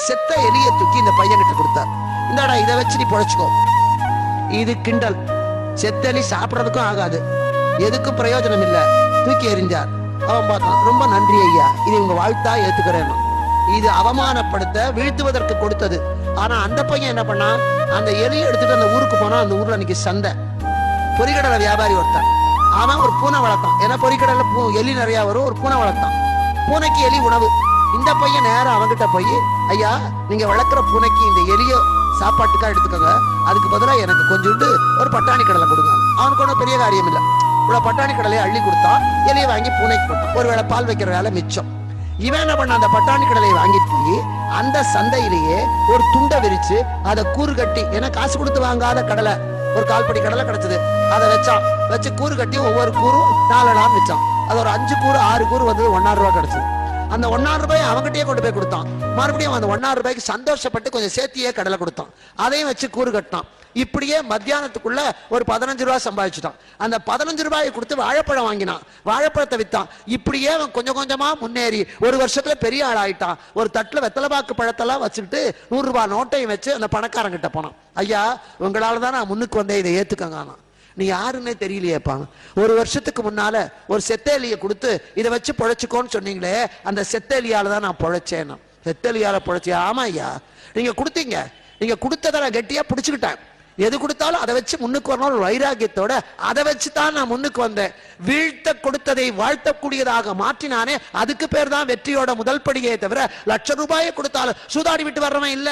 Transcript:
செத்த எலியை தூக்கி இந்த பையன் கிட்ட கொடுத்தார். இந்தாடா இதை வச்சு நீ பொழைச்சுக்கோ. இது கிண்டல். செத்த எலி சாப்பிடறதுக்கும் ஆகாது, எதுக்கும் பிரயோஜனம் இல்ல. தூக்கி எறிஞ்சார். அவன் பார்த்தான், ரொம்ப நன்றி ஐயா, இது உங்க வாழ்த்தா ஏத்துக்கிறேன். இது அவமானப்படுத்த வீழ்த்துவதற்கு கொடுத்தது. ஆனா அந்த பையன் என்ன பண்ணா, அந்த எலியை எடுத்துட்டு அந்த ஊருக்கு போனா. அந்த ஊர்ல அன்னைக்கு சந்தை. பொறிகடலை வியாபாரி ஒருத்தன், அவன் ஒரு பூனை வளர்த்தான். ஏன்னா பொறிகடலை எலி நிறைய வரும். ஒரு பூனை வளர்த்தான். பூனைக்கு எலி உணவு. இந்த பையன் நேரம் அவங்கிட்ட போய், ஐயா நீங்க வளர்க்குற பூனைக்கு இந்த எலிய சாப்பாட்டுக்கா எடுத்துக்கோங்க, அதுக்கு பதிலாக எனக்கு கொஞ்சோண்டு ஒரு பட்டாணி கடலை கொடுங்க. அவனுக்கு ஒன்றும் பெரிய காரியம் இல்லை. இவ்வளவு பட்டாணி கடலையை அள்ளி கொடுத்தா, எலியை வாங்கி பூனைக்கு போட்டான். ஒருவேளை பால் வைக்கிற வேலை மிச்சம். இவன் என்ன பண்ண, அந்த பட்டாணி கடலையை வாங்கிட்டு போய் அந்த சந்தையிலேயே ஒரு துண்டை விரிச்சு அதை கூறு கட்டி, ஏன்னா காசு கொடுத்து வாங்காத கடலை, ஒரு கால்படி கடலை கிடைச்சது, அதை வச்சான். வச்சு கூறு கட்டி ஒவ்வொரு கூறும் 4 அணான்னு வச்சான். அது ஒரு 5 கூறு 6 கூறு வந்தது 1,000 ரூபாய் கிடைச்சது. அந்த 1,000 ரூபாய் அவங்ககிட்டயே கொண்டு போய் கொடுத்தான். மறுபடியும் அந்த 1,000 ரூபாய்க்கு சந்தோஷப்பட்டு கொஞ்சம் சேர்த்தியே கடலை கொடுத்தான். அதையும் வச்சு கூறு கட்டினான். இப்படியே மத்தியானத்துக்குள்ள ஒரு 15 ரூபாய் சம்பாதிச்சுட்டான். அந்த 15 ரூபாயை கொடுத்து வாழைப்பழம் வாங்கினான். வாழைப்பழத்தை வித்தான். இப்படியே அவன் கொஞ்சம் கொஞ்சமா முன்னேறி ஒரு வருஷத்துல பெரிய ஆள் ஆயிட்டான். ஒரு தட்டுல வெத்தலைபாக்கு பழத்தெல்லாம் வச்சுக்கிட்டு 100 ரூபாய் நோட்டையும் வச்சு அந்த பணக்காரங்கிட்ட போனான். ஐயா உங்களால தான் நான் முன்னுக்கு வந்தேன், இதை ஏத்துக்கங்க. நீ யாருன்னே தெரியலையேப்பா. ஒரு வருஷத்துக்கு முன்னால ஒரு செத்தேலியை கொடுத்து இதை வச்சு பொழைச்சுக்கோன்னு சொன்னீங்களே, அந்த செத்தேலியால தான் நான் பொழைச்சேன். செத்தேலியால பொழைச்சியா? ஆமா ஐயா, நீங்க கொடுத்தீங்க. நீங்க கொடுத்ததை நான் கெட்டியா பிடிச்சுக்கிட்டேன். எது கொடுத்தாலும் அதை வச்சு முன்னுக்கு வரணும் ஒரு வைராகியத்தோட அதை வச்சு தான் நான் முன்னுக்கு வந்தேன். வீழ்த்த கொடுத்ததை வாழ்த்தக்கூடியதாக மாற்றினானே, அதுக்கு பேர் தான் வெற்றியோட முதல் படியே தவிர 1,00,000 ரூபாயை கொடுத்தாலும் சூதாடி விட்டு வர்றவன் இல்ல.